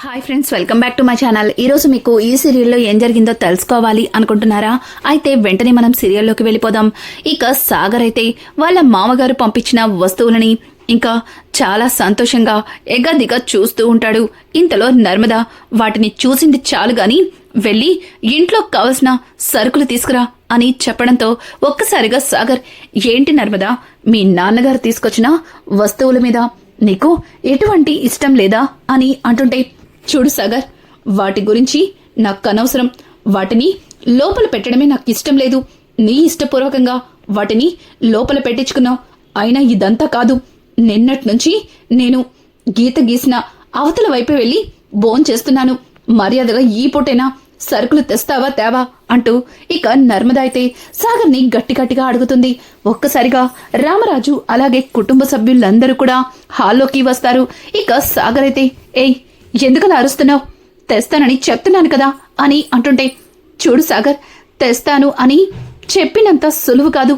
Hi friends, welcome back to my channel. ఈరోజు మీకు ఈ సీరియల్లో ఏం జరిగిందో తెలుసుకోవాలి అనుకుంటున్నారా? అయితే వెంటనే మనం సీరియల్లోకి వెళ్ళిపోదాం. ఇక సాగర్ అయితే వాళ్ళ మామగారు పంపించిన వస్తువులని ఇంకా చాలా సంతోషంగా ఎగదిగా చూస్తూ ఉంటాడు. ఇంతలో నర్మద వాటిని చూసింది చాలు గాని వెళ్ళి ఇంట్లో కావలసిన సరుకులు తీసుకురా అని చెప్పడంతో ఒక్కసారిగా సాగర్, ఏంటి నర్మద, మీ నాన్నగారు తీసుకొచ్చిన వస్తువుల మీద నీకు ఎటువంటి ఇష్టం లేదా అని అంటుంటే, చూడు సాగర్, వాటి గురించి నాకు అనవసరం. వాటిని లోపల పెట్టడమే నాకు ఇష్టం లేదు. నీ ఇష్టపూర్వకంగా వాటిని లోపల పెట్టించుకున్నావు. అయినా ఇదంతా కాదు. నిన్నట్నుంచి నేను గీత గీసిన అవతల వైపు వెళ్లి భోంచేస్తున్నాను. మర్యాదగా ఈ పూటైనా సరుకులు తెస్తావా తేవా అంటూ ఇక నర్మద అయితే సాగర్ని గట్టిగా అడుగుతుంది. ఒక్కసారిగా రామరాజు అలాగే కుటుంబ సభ్యులందరూ కూడా హాల్లోకి వస్తారు. ఇక సాగర్ అయితే, ఏయ్, ఎందుకలా అరుస్తున్నావు? తెస్తానని చెప్తున్నాను కదా అని అంటుంటే, చూడు సాగర్, తెస్తాను అని చెప్పినంత సులువు కాదు,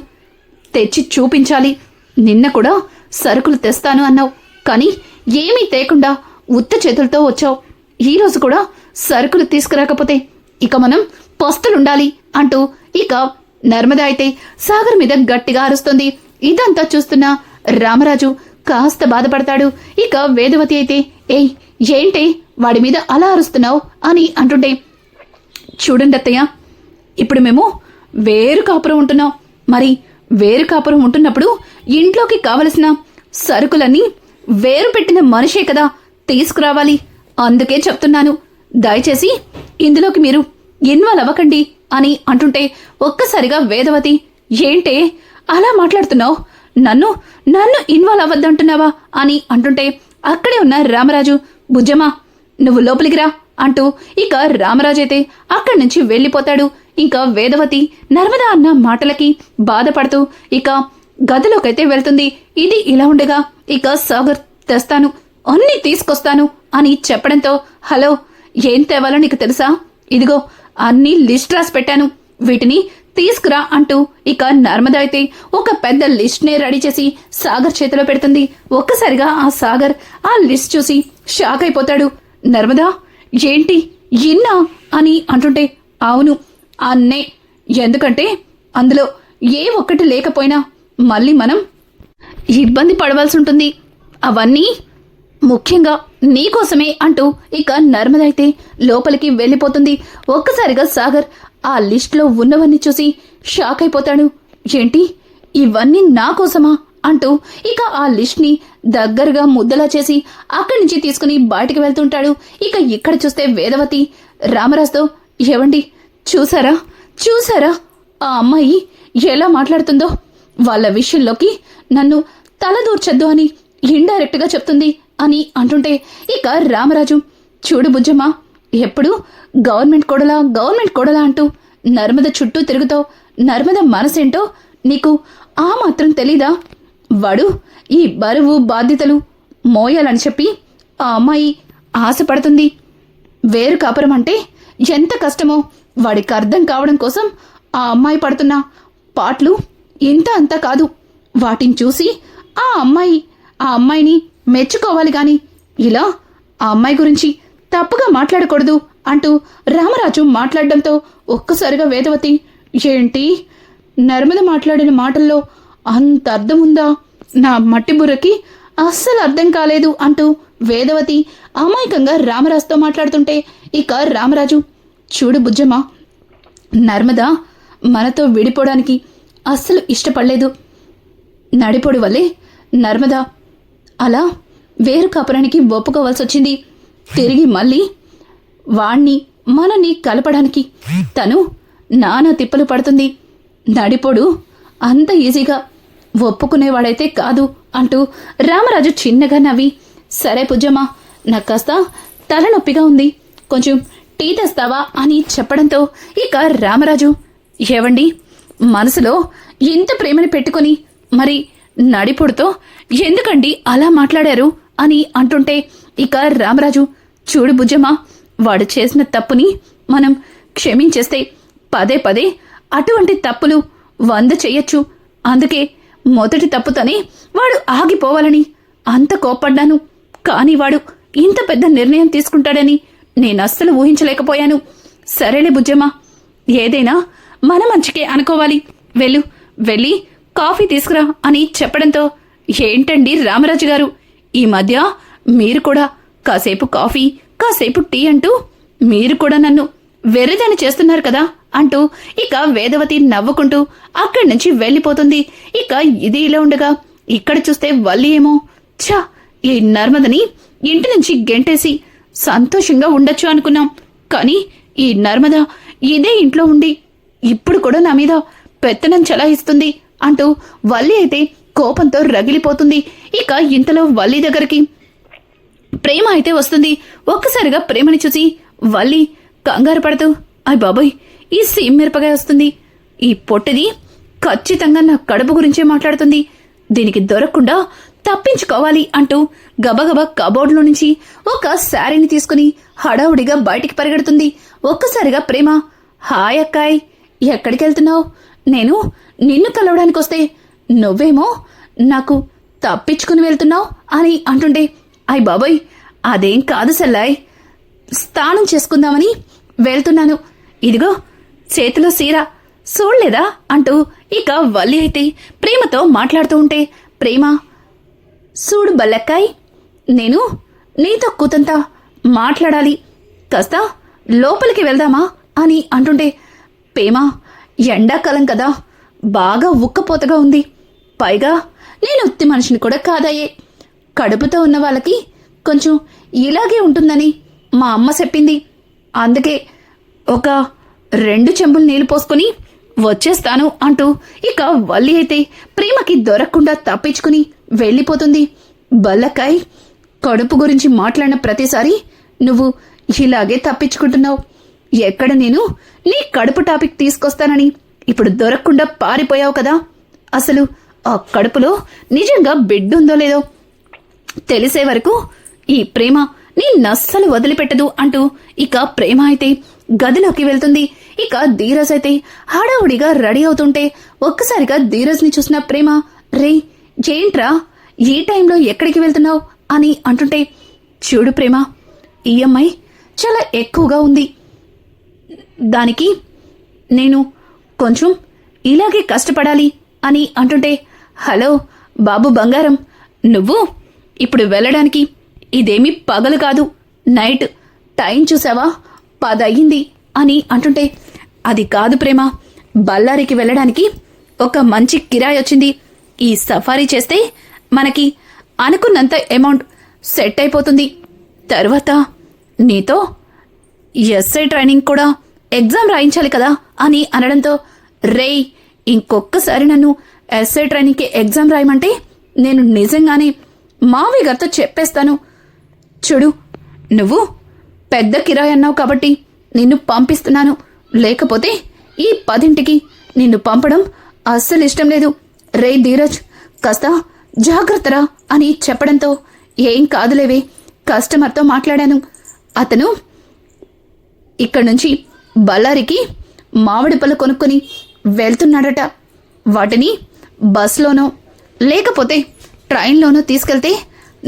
తెచ్చి చూపించాలి. నిన్న కూడా సరుకులు తెస్తాను అన్నావు, కానీ ఏమీ తేకుండా ఉత్త చేతులతో వచ్చావు. ఈరోజు కూడా సరుకులు తీసుకురాకపోతే ఇక మనం పస్తులుండాలి అంటూ ఇక నర్మద అయితే సాగర్ మీద గట్టిగా అరుస్తుంది. ఇదంతా చూస్తున్న రామరాజు కాస్త బాధపడతాడు. ఇక వేదవతి అయితే, ఏయ్, ఏంటి వాడి మీద అలా అరుస్తున్నావు అని అంటుంటే, చూడండి అత్తయ్య, ఇప్పుడు మేము వేరు కాపురం ఉంటున్నాం. మరి వేరు కాపురం ఉంటున్నప్పుడు ఇంట్లోకి కావలసిన సరుకులన్నీ వేరు పెట్టిన మనిషే కదా తీసుకురావాలి. అందుకే చెప్తున్నాను, దయచేసి ఇందులోకి మీరు ఇన్వాల్వ్ అవ్వకండి అని అంటుంటే ఒక్కసారిగా వేదవతి, ఏంటే అలా మాట్లాడుతున్నావు? నన్ను ఇన్వాల్వ్ అవ్వద్దంటున్నావా అని అంటుంటే అక్కడే ఉన్న రామరాజు, బుజ్జమ్మా నువ్వు లోపలికి రా అంటూ ఇక రామరాజు అయితే అక్కడి నుంచి వెళ్ళిపోతాడు. ఇంకా వేదవతి నర్మద అన్న మాటలకి బాధపడుతూ ఇక గదిలోకైతే వెళ్తుంది. ఇది ఇలా ఉండగా ఇక సాగర్, తెస్తాను, అన్నీ తీసుకొస్తాను అని చెప్పడంతో, హలో, ఏం తేవాలో నీకు తెలుసా? ఇదిగో అన్నీ లిస్ట్ రాసి పెట్టాను, వీటిని తీసుకురా అంటూ ఇక నర్మద అయితే ఒక పెద్ద లిస్ట్ నే రెడీ చేసి సాగర్ చేతిలో పెడుతుంది. ఒక్కసారిగా ఆ సాగర్ ఆ లిస్ట్ చూసి షాక్ అయిపోతాడు. నర్మద, ఏంటి ఇన్నా అని అంటుంటే, అవును అన్నే, ఎందుకంటే అందులో ఏ ఒక్కటి లేకపోయినా మళ్ళీ మనం ఇబ్బంది పడవలసి ఉంటుంది. అవన్నీ ముఖ్యంగా నీకోసమే అంటూ ఇక నర్మద అయితే లోపలికి వెళ్ళిపోతుంది. ఒక్కసారిగా సాగర్ ఆ లిస్ట్లో ఉన్నవన్నీ చూసి షాక్ అయిపోతాడు. ఏంటి, ఇవన్నీ నా కోసమా అంటూ ఇక ఆ లిస్ట్ ని దగ్గరగా ముద్దలా చేసి అక్కడి నుంచి తీసుకుని బయటికి వెళ్తుంటాడు. ఇక ఇక్కడ చూస్తే వేదవతి రామరాజుతో, ఏవండి, చూసారా ఆ అమ్మాయి ఎలా మాట్లాడుతుందో? వాళ్ళ విషయంలోకి నన్ను తలదూర్చొద్దు అని ఇండైరెక్ట్ గా చెప్తుంది అని అంటుంటే ఇక రామరాజు, చూడు బుజ్జమ్మ, ఎప్పుడు గవర్నమెంట్ కొడలా అంటూ నర్మద చుట్టూ తిరుగుతావు. నర్మద మనసేంటో నీకు ఆ మాత్రం తెలీదా? వాడు ఈ బరువు బాధ్యతలు మోయాలని చెప్పి ఆ అమ్మాయి ఆశపడుతుంది. వేరు కాపురం అంటే ఎంత కష్టమో వాడికి అర్థం కావడం కోసం ఆ అమ్మాయి పడుతున్న పాటలు ఇంత అంతా కాదు. వాటిని చూసి ఆ అమ్మాయిని మెచ్చుకోవాలి గాని ఇలా ఆ అమ్మాయి గురించి తప్పుగా మాట్లాడకూడదు అంటూ రామరాజు మాట్లాడడంతో ఒక్కసారిగా వేదవతి, ఏంటి, నర్మద మాట్లాడిన మాటల్లో అంత అర్థం ఉందా? నా మట్టి బుర్రకి అస్సలు అర్థం కాలేదు అంటూ వేదవతి అమాయకంగా రామరాజుతో మాట్లాడుతుంటే ఇక రామరాజు, చూడు బుజ్జమ్మ, నర్మద మనతో విడిపోవడానికి అస్సలు ఇష్టపడలేదు. నడిపోడు వల్లే నర్మద అలా వేరు కాపురానికి ఒప్పుకోవాల్సి వచ్చింది. తిరిగి మళ్ళీ వాణ్ణి మనని కలపడానికి తను నానా తిప్పలు పడుతుంది. నడిపోడు అంత ఈజీగా ఒప్పుకునేవాడైతే కాదు అంటూ రామరాజు చిన్నగా నవ్వి, సరే పుజ్జమ్మ, నాకు కాస్త తలనొప్పిగా ఉంది, కొంచెం టీ తెస్తావా అని చెప్పడంతో ఇక రామరాజు, ఏవండి, మనసులో ఇంత ప్రేమని పెట్టుకుని మరి నడిపొడుతో ఎందుకండి అలా మాట్లాడారు అని అంటుంటే ఇక రామరాజు, చూడు బుజ్జమ్మ, వాడు చేసిన తప్పుని మనం క్షమించేస్తే పదే అటువంటి తప్పులు 100 చెయ్యొచ్చు. అందుకే మొదటి తప్పుతోనే వాడు ఆగిపోవాలని అంత కోప్పడ్డాను. కానీ వాడు ఇంత పెద్ద నిర్ణయం తీసుకుంటాడని నేను అస్సలు ఊహించలేకపోయాను. సరేలే బుజ్జమ్మ, ఏదైనా మన మంచికే అనుకోవాలి. వెళ్ళి కాఫీ తీసుకురా అని చెప్పడంతో, ఏంటండి రామరాజు గారు, ఈ మధ్య మీరు కూడా కాసేపు కాఫీ కాసేపు టీ అంటూ మీరు కూడా నన్ను వెర్రిదని చేస్తున్నారు కదా అంటూ ఇక వేదవతి నవ్వుకుంటూ అక్కడి నుంచి వెళ్ళిపోతుంది. ఇక ఇది ఇలా ఉండగా ఇక్కడ చూస్తే వల్లి ఏమో, ఛా, ఈ నర్మదని ఇంటి నుంచి గెంటేసి సంతోషంగా ఉండొచ్చు అనుకున్నాం. కానీ ఈ నర్మద ఇదే ఇంట్లో ఉండి ఇప్పుడు కూడా నా మీద పెత్తనం చలాయిస్తుంది అంటూ వల్లి అయితే కోపంతో రగిలిపోతుంది. ఇక ఇంతలో వల్లి దగ్గరికి ప్రేమ అయితే వస్తుంది. ఒక్కసారిగా ప్రేమని చూసి వల్లి కంగారు పడుతూ, అయ్ బాబోయ్, ఈ సీమ్ మిరపగా వస్తుంది. ఈ పొట్టిది ఖచ్చితంగా నా కడుపు గురించే మాట్లాడుతుంది. దీనికి దొరకకుండా తప్పించుకోవాలి అంటూ గబగబా కబోర్డ్లో నుంచి ఒక శారీని తీసుకుని హడావుడిగా బయటికి పరిగెడుతుంది. ఒక్కసారిగా ప్రేమ, హాయ్ అక్కాయ్, ఎక్కడికి వెళ్తున్నావు? నేను నిన్ను కలవడానికి వస్తే నువ్వేమో నాకు తప్పించుకుని వెళ్తున్నావు అని అంటుండే, అయ్ బాబోయ్, అదేం కాదు సల్లాయ్, స్నానం చేసుకుందామని వెళ్తున్నాను. ఇదిగో చేతిలో సీర చూడలేదా అంటూ ఇక వల్లి అయితే ప్రేమతో మాట్లాడుతూ ఉంటే, ప్రేమ, చూడు బల్లక్కాయ్, నేను నీతో కూతంతా మాట్లాడాలి, కాస్త లోపలికి వెళ్దామా అని అంటుంటే, ప్రేమ, ఎండాకాలం కదా, బాగా ఉక్కపోతగా ఉంది. పైగా నేను ఉత్తి మనిషిని కూడా కాదయ్యే. కడుపుతో ఉన్న వాళ్ళకి కొంచెం ఇలాగే ఉంటుందని మా అమ్మ చెప్పింది. అందుకే ఒక 2 చెంబులు నీళ్లు పోసుకొని వచ్చేస్తాను అంటూ ఇక వల్లి అయితే ప్రేమకి దొరకకుండా తప్పించుకుని వెళ్ళిపోతుంది. బల్లకాయ్, కడుపు గురించి మాట్లాడిన ప్రతిసారి నువ్వు ఇలాగే తప్పించుకుంటున్నావు. ఎక్కడ నేను నీ కడుపు టాపిక్ తీసుకొస్తానని ఇప్పుడు దొరకకుండా పారిపోయావు కదా. అసలు ఆ కడుపులో నిజంగా బిడ్డుందో లేదో తెలిసే వరకు ఈ ప్రేమ నీ నస్సలు వదిలిపెట్టదు అంటూ ఇక ప్రేమ అయితే గదిలోకి వెళ్తుంది. ఇక ధీరజ్ అయితే హడావుడిగా రెడీ అవుతుంటే ఒక్కసారిగా ధీరజ్ ని చూసిన ప్రేమ, రే ఏంట్రా ఈ టైంలో ఎక్కడికి వెళ్తున్నావు అని అంటుంటే, చూడు ప్రేమ, ఈఎంఐ చాలా ఎక్కువగా ఉంది. దానికి నేను కొంచెం ఇలాగే కష్టపడాలి అని అంటుంటే, హలో బాబు బంగారం, నువ్వు ఇప్పుడు వెళ్ళడానికి ఇదేమీ పగలు కాదు, నైట్. టైం చూసావా, 10 అయ్యింది అని అంటుంటే, అది కాదు ప్రేమ, బళ్ళారికి వెళ్ళడానికి ఒక మంచి కిరాయి వచ్చింది. ఈ సఫారీ చేస్తే మనకి అనుకున్నంత అమౌంట్ సెట్ అయిపోతుంది. తర్వాత నీతో ఎస్ఐ ట్రైనింగ్ కూడా ఎగ్జామ్ రాయించాలి కదా అని అనడంతో, రేయ్, ఇంకొక్కసారి నన్ను ఎస్ఐ ట్రైనింగ్కి ఎగ్జామ్ రాయమంటే నేను నిజంగానే మావయ్య గారితో చెప్పేస్తాను. చూడు, నువ్వు పెద్ద కిరాయి అన్నావు కాబట్టి నిన్ను పంపిస్తున్నాను, లేకపోతే ఈ 10ంటికి నిన్ను పంపడం అస్సలు ఇష్టం లేదు. రే ధీరజ్, కాస్త జాగ్రత్తరా అని చెప్పడంతో, ఏం కాదులేవే, కస్టమర్తో మాట్లాడాను. అతను ఇక్కడి నుంచి బళ్ళారికి మామిడి పళ్ళు కొనుక్కొని వెళ్తున్నాడట. వాటిని బస్లోనో లేకపోతే ట్రైన్లోనో తీసుకెళ్తే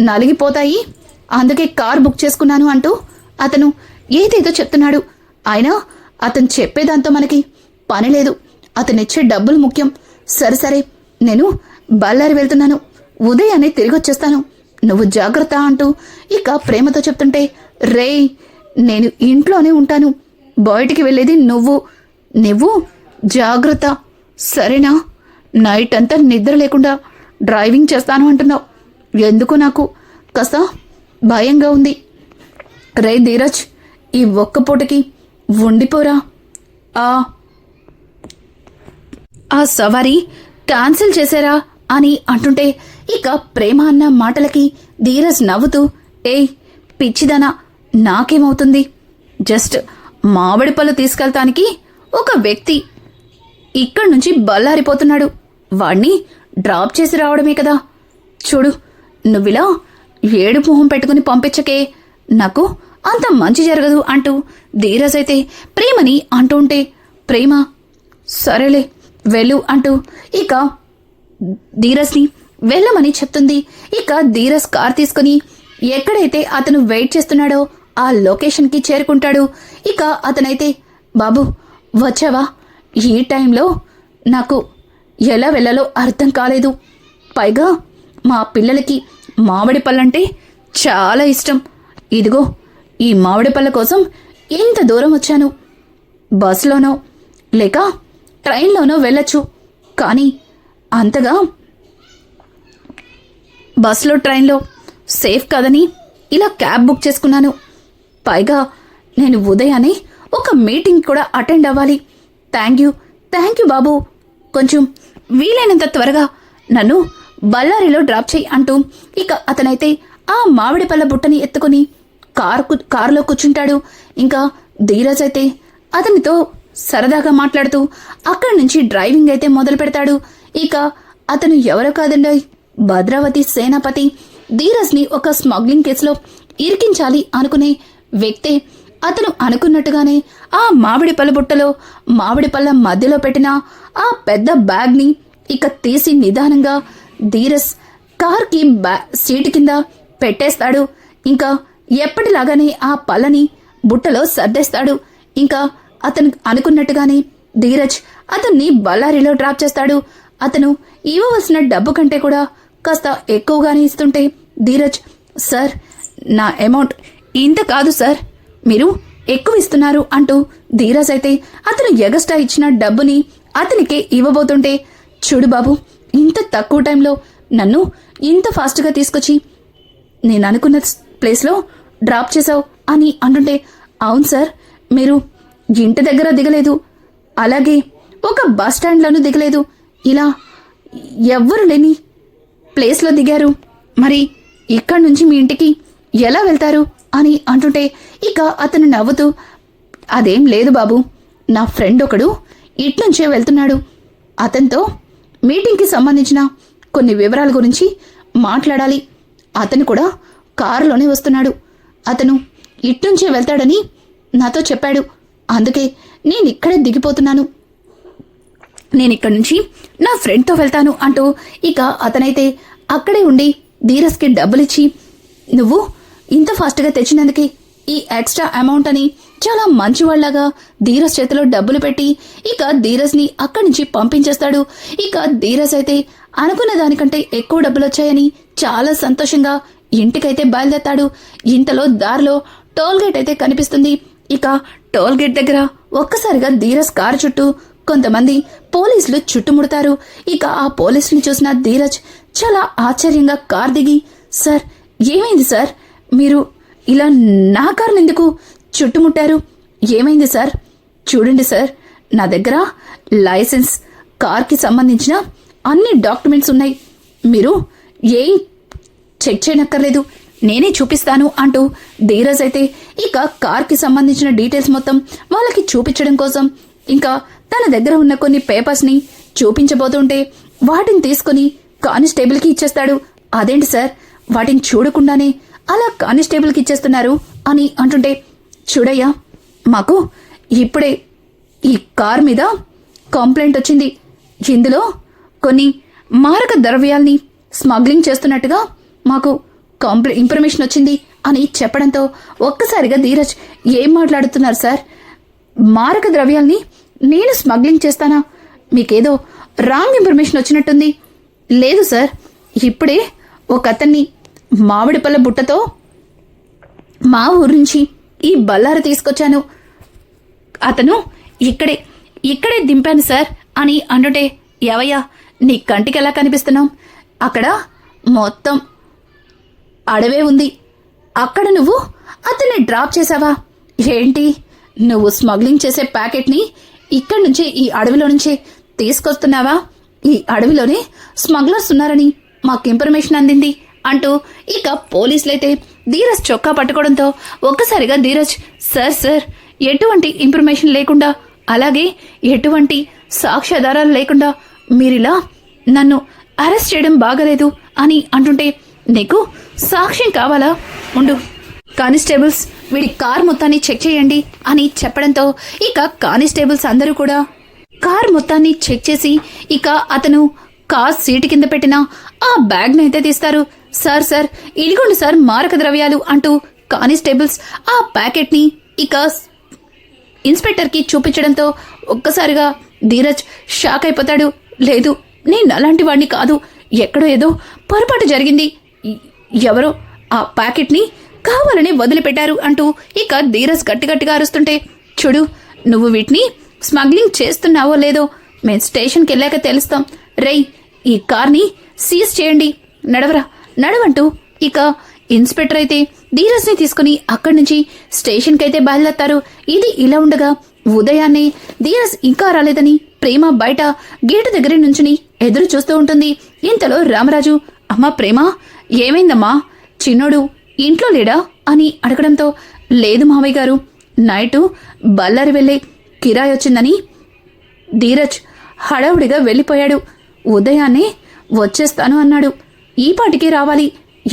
నలిగిపోతాయి, అందుకే కార్ బుక్ చేసుకున్నాను అంటూ అతను ఏదేదో చెప్తున్నాడు. అయినా అతను చెప్పేదాంతో మనకి పని లేదు, అతనిచ్చే డబ్బులు ముఖ్యం. సరే, నేను బళ్ళారి వెళ్తున్నాను, ఉదయాన్నే తిరిగి వచ్చేస్తాను, నువ్వు జాగ్రత్త అంటూ ఇక ప్రేమతో చెప్తుంటే, రే, నేను ఇంట్లోనే ఉంటాను, బయటికి వెళ్ళేది నువ్వు జాగ్రత్త, సరేనా? నైట్ అంతా నిద్ర లేకుండా డ్రైవింగ్ చేస్తాను అంటున్నావు, ఎందుకు నాకు కాస్త భయంగా ఉంది. రే ధీరజ్, ఈ ఒక్క పూటకి ఉండిపోరా, ఆ సవారీ క్యాన్సిల్ చేశారా అని అంటుంటే ఇక ప్రేమ అన్న మాటలకి ధీరజ్ నవ్వుతూ, ఏయ్ పిచ్చిదానా, నాకేమవుతుంది? జస్ట్ మామిడి పళ్ళు తీసుకెళ్తానికి ఒక వ్యక్తి ఇక్కడి నుంచి బళ్ళారిపోతున్నాడు, వాణ్ణి డ్రాప్ చేసి రావడమే కదా. చూడు, నువ్విలా ఏడు మొహం పెట్టుకుని పంపించకే, నాకు అంత మంచి జరగదు అంటూ ధీరజ్ అయితే ప్రేమని అంటూ ఉంటే, ప్రేమ సరేలే వెళ్ళు అంటూ ఇక ధీరజ్ని వెళ్ళమని చెప్తుంది. ఇక ధీరజ్ కార్ తీసుకుని ఎక్కడైతే అతను వెయిట్ చేస్తున్నాడో ఆ లొకేషన్కి చేరుకుంటాడు. ఇక అతనైతే, బాబు వచ్చావా? ఈ టైంలో నాకు ఎలా వెళ్ళాలో అర్థం కాలేదు. పైగా మా పిల్లలకి మామిడి పళ్ళంటే చాలా ఇష్టం. ఇదిగో ఈ మామిడి పళ్ళ కోసం ఇంత దూరం వచ్చాను. బస్సులోనో లేక ట్రైన్లోనో వెళ్ళొచ్చు, కానీ అంతగా బస్సులో ట్రైన్లో సేఫ్ కదని ఇలా క్యాబ్ బుక్ చేసుకున్నాను. పైగా నేను ఉదయాన్నే ఒక మీటింగ్ కూడా అటెండ్ అవ్వాలి. థ్యాంక్ యూ బాబు. కొంచెం వీలైనంత త్వరగా నన్ను బళ్ళారిలో డ్రాప్ చేయి అంటూ ఇక అతనైతే ఆ మామిడి పళ్ళ బుట్టని ఎత్తుకుని కారులో కూర్చుంటాడు. ఇంకా ధీరజ్ అయితే అతనితో సరదాగా మాట్లాడుతూ అక్కడి నుంచి డ్రైవింగ్ అయితే మొదలు పెడతాడు. ఇక అతను ఎవరో కాదండి, భద్రావతి సేనాపతి. ధీరజ్ని ఒక స్మగ్లింగ్ కేసులో ఇరికించాలి అనుకునే వ్యక్తే. అతను అనుకున్నట్టుగానే ఆ మామిడి పళ్ళ బుట్టలో మామిడి పళ్ళ మధ్యలో పెట్టిన ఆ పెద్ద బ్యాగ్ని ఇక తీసి నిదానంగా ధీరజ్ కార్కి సీటు కింద పెట్టేస్తాడు. ఇంకా ఎప్పటిలాగానే ఆ పళ్ళని బుట్టలో సర్దేస్తాడు. ఇంకా అతను అనుకున్నట్టుగానే ధీరజ్ అతన్ని బళ్ళారిలో డ్రాప్ చేస్తాడు. అతను ఇవ్వవలసిన డబ్బు కంటే కూడా కాస్త ఎక్కువగానే ఇస్తుంటే ధీరజ్, సార్ నా అమౌంట్ ఇంత కాదు సార్, మీరు ఎక్కువ ఇస్తున్నారు అంటూ ధీరజ్ అయితే అతను ఎగస్ట్రా ఇచ్చిన డబ్బుని అతనికే ఇవ్వబోతుంటే, చూడు బాబు, ఇంత తక్కువ టైంలో నన్ను ఇంత ఫాస్ట్గా తీసుకొచ్చి నేను అనుకున్న ప్లేస్లో డ్రాప్ చేశావు అని అంటుంటే, అవును సార్, మీరు ఇంటి దగ్గర దిగలేదు, అలాగే ఒక బస్ స్టాండ్లోనూ దిగలేదు, ఇలా ఎవ్వరు లేని ప్లేస్లో దిగారు. మరి ఇక్కడి నుంచి మీ ఇంటికి ఎలా వెళ్తారు అని అంటుంటే ఇక అతను నవ్వుతూ, అదేం లేదు బాబు, నా ఫ్రెండ్ ఒకడు ఇట్నుంచే వెళ్తున్నాడు. అతనితో మీటింగ్కి సంబంధించిన కొన్ని వివరాల గురించి మాట్లాడాలి. అతను కూడా కారులోనే వస్తున్నాడు. అతను ఇట్నుంచే వెళ్తాడని నాతో చెప్పాడు. అందుకే నేను ఇక్కడే దిగిపోతున్నాను. నేను ఇక్కడి నుంచి నా ఫ్రెండ్తో వెళ్తాను అంటూ ఇక అతనైతే అక్కడే ఉండి ధీరజ్కి డబ్బులిచ్చి, నువ్వు ఇంత ఫాస్ట్గా తెచ్చినందుకే ఈ ఎక్స్ట్రా అమౌంట్ అని చాలా మంచివాళ్లాగా ధీరజ్ చేతిలో డబ్బులు పెట్టి ఇక ధీరజ్ని అక్కడి నుంచి పంపించేస్తాడు. ఇక ధీరజ్ అయితే అనుకున్న దానికంటే ఎక్కువ డబ్బులు వచ్చాయని చాలా సంతోషంగా ఇంటికైతే బయలుదేరతాడు. ఇంతలో దారిలో టోల్గేట్ అయితే కనిపిస్తుంది. ఇక టోల్గేట్ దగ్గర ఒక్కసారిగా ధీరజ్ కారు చుట్టూ కొంతమంది పోలీసులు చుట్టుముడతారు. ఇక ఆ పోలీసుని చూసిన ధీరజ్ చాలా ఆశ్చర్యంగా కార్ దిగి, సార్ ఏమైంది సార్, మీరు ఇలా నా కారుని ఎందుకు చుట్టుముట్టారు, ఏమైంది సార్? చూడండి సార్, నా దగ్గర లైసెన్స్, కార్కి సంబంధించిన అన్ని డాక్యుమెంట్స్ ఉన్నాయి, మీరు ఏం చెక్ చేయనక్కర్లేదు, నేనే చూపిస్తాను అంటూ ధీరజ్ అయితే ఇక కార్కి సంబంధించిన డీటెయిల్స్ మొత్తం వాళ్ళకి చూపించడం కోసం ఇంకా తన దగ్గర ఉన్న కొన్ని పేపర్స్ని చూపించబోతుంటే వాటిని తీసుకుని కానిస్టేబుల్కి ఇచ్చేస్తాడు. అదేంటి సార్, వాటిని చూడకుండానే అలా కానిస్టేబుల్కి ఇచ్చేస్తున్నారు అని అంటుంటే, చూడయ్యా, మాకు ఇప్పుడే ఈ కార్ మీద కంప్లైంట్ వచ్చింది. ఇందులో కొన్ని మారక ద్రవ్యాల్ని స్మగ్లింగ్ చేస్తున్నట్టుగా మాకు ఇన్ఫర్మేషన్ వచ్చింది అని చెప్పడంతో ఒక్కసారిగా ధీరజ్, ఏం మాట్లాడుతున్నారు సార్, మారక ద్రవ్యాల్ని నేను స్మగ్లింగ్ చేస్తానా? మీకేదో రాంగ్ ఇన్ఫర్మేషన్ వచ్చినట్టుంది. లేదు సార్, ఇప్పుడే ఒక అతన్ని మామిడి పళ్ళ బుట్టతో మా ఊరు నుంచి ఈ బళ్ళారి తీసుకొచ్చాను, అతను ఇక్కడే దింపాను సార్ అని అంటుంటే, ఎవయ్యా నీ కంటికి ఎలా కనిపిస్తున్నావు, అక్కడ మొత్తం అడవే ఉంది, అక్కడ నువ్వు అతన్ని డ్రాప్ చేసావా ఏంటి? నువ్వు స్మగ్లింగ్ చేసే ప్యాకెట్ని ఇక్కడి నుంచే ఈ అడవిలో నుంచే తీసుకొస్తున్నావా? ఈ అడవిలోనే స్మగ్లర్స్ ఉన్నారని మాకు ఇన్ఫర్మేషన్ అందింది అంటూ ఇక పోలీసులైతే ధీరజ్ చొక్కా పట్టుకోవడంతో ఒక్కసారిగా ధీరజ్, సార్ ఎటువంటి ఇన్ఫర్మేషన్ లేకుండా, అలాగే ఎటువంటి సాక్ష్యాధారాలు లేకుండా మీరిలా నన్ను అరెస్ట్ చేయడం బాగలేదు అని అంటుంటే, నీకు సాక్ష్యం కావాలా? ఉండు, కానిస్టేబుల్స్ వీడి కార్ మొత్తాన్ని చెక్ చేయండి అని చెప్పడంతో ఇక కానిస్టేబుల్స్ అందరూ కూడా కార్ మొత్తాన్ని చెక్ చేసి ఇక అతను కార్ సీటు కింద పెట్టిన ఆ బ్యాగ్ని అయితే తీస్తారు. సార్ సార్ ఇదిగోండి సార్ మారక ద్రవ్యాలు అంటూ కానిస్టేబుల్స్ ఆ ప్యాకెట్ని ఇక ఇన్స్పెక్టర్కి చూపించడంతో ఒక్కసారిగా ధీరజ్ షాక్ అయిపోతాడు. లేదు, నేను అలాంటి వాడిని కాదు, ఎక్కడో ఏదో పొరపాటు జరిగింది, ఎవరో ఆ ప్యాకెట్ని కావాలని వదిలిపెట్టారు అంటూ ఇక ధీరజ్ గట్టిగట్టిగా అరుస్తుంటే, చూడు నువ్వు వీటిని స్మగ్లింగ్ చేస్తున్నావో లేదో మేము స్టేషన్కి వెళ్ళాక తెలుస్తాం, రేయ్ ఈ కార్ని సీజ్ చేయండి, నడవరా నడవంటూ ఇక ఇన్స్పెక్టర్ అయితే ధీరజ్ని తీసుకుని అక్కడి నుంచి స్టేషన్కి అయితే బయలుదేరతారు. ఇది ఇలా ఉండగా ఉదయాన్నే ధీరజ్ ఇంకా రాలేదని ప్రేమ బయట గేటు దగ్గర నుంచుని ఎదురు చూస్తూ ఉంటుంది. ఇంతలో రామరాజు, అమ్మా ప్రేమ ఏమైందమ్మా, చిన్నోడు ఇంట్లో లేడా అని అడగడంతో, లేదు మావయ్య గారు, నైటు బళ్ళారి వెళ్ళే కిరాయి వచ్చిందని ధీరజ్ హడావుడిగా వెళ్ళిపోయాడు, ఉదయాన్నే వచ్చేస్తాను అన్నాడు, ఈ పాటికి రావాలి,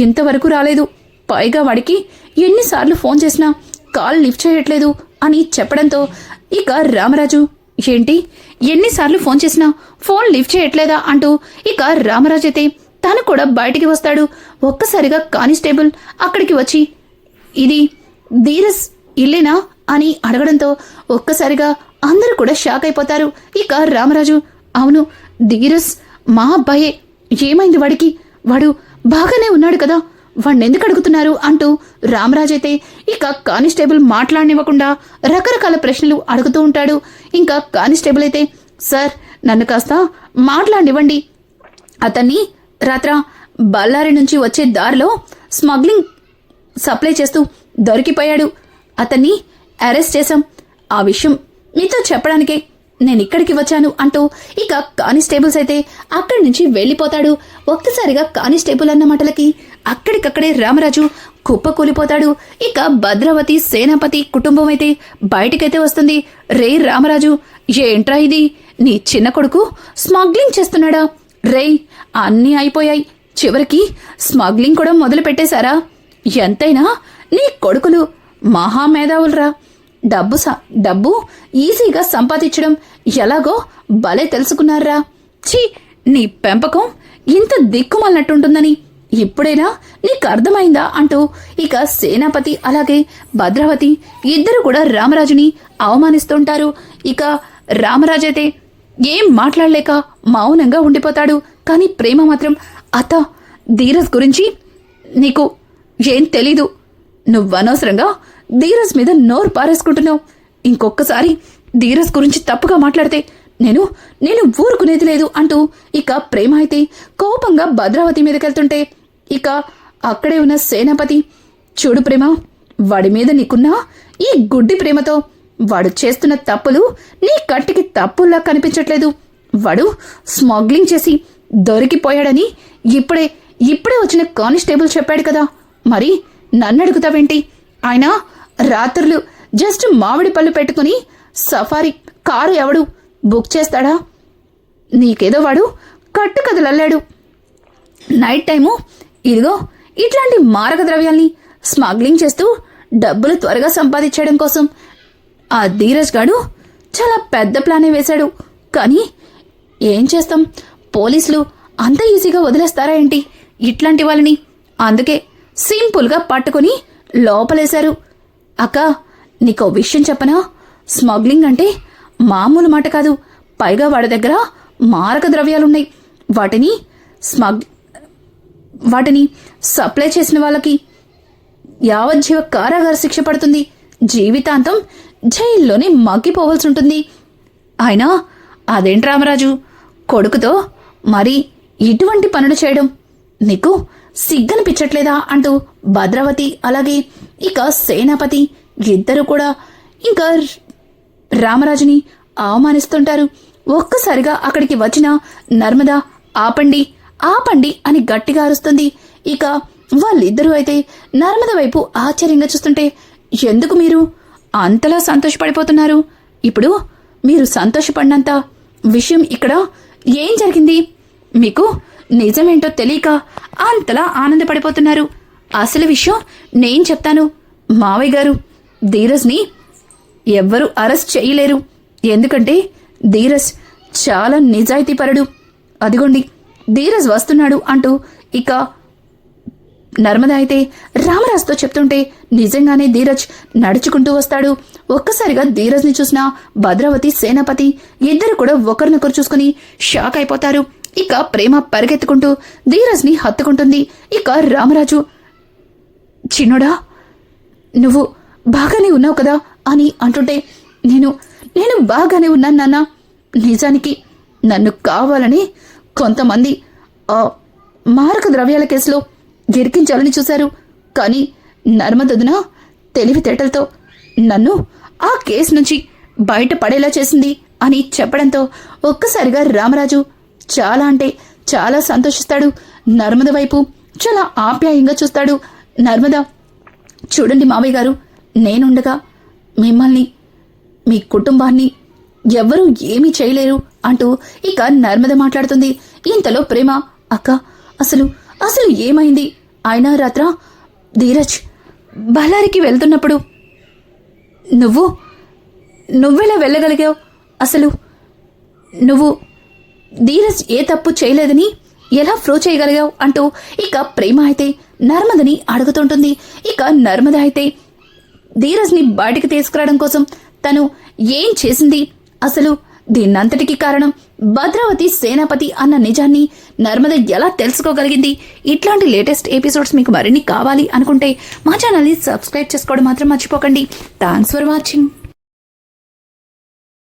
ఇంతవరకు రాలేదు, పైగా వాడికి ఎన్నిసార్లు ఫోన్ చేసినా కాల్ లిఫ్ట్ చేయట్లేదు అని చెప్పడంతో ఇక రామరాజు, ఏంటి ఎన్నిసార్లు ఫోన్ చేసినా ఫోన్ లిఫ్ట్ చేయట్లేదా అంటూ ఇక రామరాజు అయితే తను కూడా బయటికి వస్తాడు. ఒక్కసారిగా కానిస్టేబుల్ అక్కడికి వచ్చి, ఇది ధీరజ్ ఇల్లేనా అని అడగడంతో ఒక్కసారిగా అందరూ కూడా షాక్ అయిపోతారు. ఇక రామరాజు, అవును ధీరజ్ మా అబ్బాయే, ఏమైంది వాడికి, వాడు బాగానే ఉన్నాడు కదా, వాణ్ణెందుకు అడుగుతున్నారు అంటూ రామరాజు అయితే ఇక కానిస్టేబుల్ మాట్లాడనివ్వకుండా రకరకాల ప్రశ్నలు అడుగుతూ ఉంటాడు. ఇంకా కానిస్టేబుల్ అయితే, సార్ నన్ను కాస్త మాట్లాడనివ్వండి, అతన్ని రాత్ర బళ్ళారి నుంచి వచ్చే దారిలో స్మగ్లింగ్ సప్లై చేస్తూ దొరికిపోయాడు, అతన్ని అరెస్ట్ చేశాం, ఆ విషయం మీతో చెప్పడానికే నేను ఇక్కడికి వచ్చాను అంటూ ఇక కానిస్టేబుల్స్ అయితే అక్కడి నుంచి వెళ్ళిపోతాడు. ఒక్కసారిగా కానిస్టేబుల్ అన్న మాటలకి అక్కడికక్కడే రామరాజు కుప్పకూలిపోతాడు. ఇక భద్రావతి సేనాపతి కుటుంబం అయితే బయటకైతే వస్తుంది. రే రామరాజు, ఏంట్రా ఇది, నీ చిన్న కొడుకు స్మగ్లింగ్ చేస్తున్నాడా, రేయ్ అన్నీ అయిపోయాయి, చివరికి స్మగ్లింగ్ కూడా మొదలు పెట్టేశారా, ఎంతైనా నీ కొడుకులు మహామేధావులరా, డబ్బు ఈజీగా సంపాదించడం ఎలాగో భలే తెలుసుకున్నారా, ఛీ నీ పెంపకం ఇంత దిక్కుమన్నట్టుంటుందని ఇప్పుడైనా నీకు అర్థమైందా అంటూ ఇక సేనాపతి అలాగే భద్రావతి ఇద్దరు కూడా రామరాజుని అవమానిస్తుంటారు. ఇక రామరాజైతే ఏం మాట్లాడలేక మౌనంగా ఉండిపోతాడు. కానీ ప్రేమ మాత్రం, అత్త ధీరజ్ గురించి నీకు ఏం తెలీదు, నువ్వనవసరంగా ధీరజ్ మీద నోరు పారేసుకుంటున్నావు, ఇంకొక్కసారి ధీరజ్ గురించి తప్పుగా మాట్లాడితే నేను ఊరుకునేది లేదు అంటూ ఇక ప్రేమ అయితే కోపంగా భద్రావతి మీదకెళ్తుంటే ఇక అక్కడే ఉన్న సేనాపతి, చూడు ప్రేమ, వాడి మీద నీకున్న ఈ గుడ్డి ప్రేమతో వాడు చేస్తున్న తప్పులు నీ కంటికి తప్పుల్లా కనిపించట్లేదు, వాడు స్మగ్లింగ్ చేసి దొరికిపోయాడని ఇప్పుడే వచ్చిన కానిస్టేబుల్ చెప్పాడు కదా, మరి నన్ను అడుగుతావేంటి, ఆయన రాత్రులు జస్ట్ మామిడి పళ్ళు పెట్టుకుని సఫారీ కారు ఎవడు బుక్ చేస్తాడా, నీకేదో వాడు కట్టుకథలల్లాడు, నైట్ టైము ఇదిగో ఇట్లాంటి మారక ద్రవ్యాల్ని స్మగ్లింగ్ చేస్తూ డబ్బులు త్వరగా సంపాదించడం కోసం ఆ ధీరజ్ గాడు చాలా పెద్ద ప్లానే వేశాడు. కానీ ఏం చేస్తాం, పోలీసులు అంత ఈజీగా వదిలేస్తారా ఏంటి ఇట్లాంటి వాళ్ళని, అందుకే సింపుల్గా పట్టుకుని లోపలేశారు. అక్క నీకో విషయం చెప్పనా, స్మగ్లింగ్ అంటే మామూలు మాట కాదు, పైగా వాడి దగ్గర మారక ద్రవ్యాలున్నాయి, వాటిని సప్లై చేసిన వాళ్ళకి యావజ్జీవ కారాగార శిక్ష పడుతుంది, జీవితాంతం జైల్లోనే మగ్గిపోవాల్సి ఉంటుంది. అయినా అదేంటి రామరాజు, కొడుకుతో మరి ఇటువంటి పనులు చేయడం నీకు సిగ్గనిపించట్లేదా అంటూ భద్రావతి అలాగే ఇక సేనాపతి ఇద్దరు కూడా ఇంకా రామరాజుని అవమానిస్తుంటారు. ఒక్కసారిగా అక్కడికి వచ్చిన నర్మద, ఆపండి ఆపండి అని గట్టిగా అరుస్తుంది. ఇక వాళ్ళిద్దరూ అయితే నర్మద వైపు ఆశ్చర్యంగా చూస్తుంటే, ఎందుకు మీరు అంతలా సంతోషపడిపోతున్నారు, ఇప్పుడు మీరు సంతోషపడినంత విషయం ఇక్కడ ఏం జరిగింది, మీకు నిజమేంటో తెలియక అంతలా ఆనందపడిపోతున్నారు, అసలు విషయం నేను చెప్తాను. మావయ్య గారు, ధీరజ్ని ఎవ్వరూ అరెస్ట్ చేయలేరు, ఎందుకంటే ధీరజ్ చాలా నిజాయితీపరుడు, అదిగోండి ధీరజ్ వస్తున్నాడు అంటూ ఇక నర్మద అయితే రామరాజుతో చెప్తుంటే నిజంగానే ధీరజ్ నడుచుకుంటూ వస్తాడు. ఒక్కసారిగా ధీరజ్ని చూసిన భద్రావతి, సేనాపతి ఇద్దరు కూడా ఒకరినొకరు చూసుకుని షాక్ అయిపోతారు. ఇక ప్రేమ పరిగెత్తుకుంటూ ధీరజ్ని హత్తుకుంటుంది. ఇక రామరాజు, చిన్నోడా నువ్వు బాగానే ఉన్నావు కదా అని అంటుంటే, నేను బాగానే ఉన్నాను నాన్న. నిజానికి నన్ను కావాలని కొంతమంది మారక ద్రవ్యాల కేసులో గిరికించాలని చూశారు. కానీ నర్మదొదిన తెలివితేటలతో నన్ను ఆ కేసు నుంచి బయటపడేలా చేసింది అని చెప్పడంతో ఒక్కసారిగా రామరాజు చాలా అంటే చాలా సంతోషిస్తాడు. నర్మద వైపు చాలా ఆప్యాయంగా చూస్తాడు. నర్మద, చూడండి మావయ్య గారు, నేనుండగా మిమ్మల్ని, మీ కుటుంబాన్ని ఎవ్వరూ ఏమీ చేయలేరు అంటూ ఇక నర్మద మాట్లాడుతుంది. ఇంతలో ప్రేమ, అక్క అసలు ఏమైంది? అయినా రాత్ర ధీరజ్ బళ్ళారికి వెళ్తున్నప్పుడు నువ్వెలా వెళ్ళగలిగావు? అసలు నువ్వు ధీరజ్ ఏ తప్పు చేయలేదని ఎలా ప్రూవ్ చేయగలిగావు అంటూ ఇక ప్రేమ అయితే నర్మదని అడుగుతుంటుంది. ఇక నర్మద అయితే ధీరజ్ని బయటికి తీసుకురావడం కోసం తను ఏం చేసింది, అసలు దీన్నంతటికీ కారణం భద్రావతి, సేనాపతి అన్న నిజాన్ని నర్మద ఎలా తెలుసుకోగలిగింది? ఇట్లాంటి లేటెస్ట్ ఎపిసోడ్స్ మీకు మరిన్ని కావాలి అనుకుంటే మా ఛానల్ని సబ్స్క్రైబ్ చేసుకోవడం మాత్రం మర్చిపోకండి. Thanks for watching.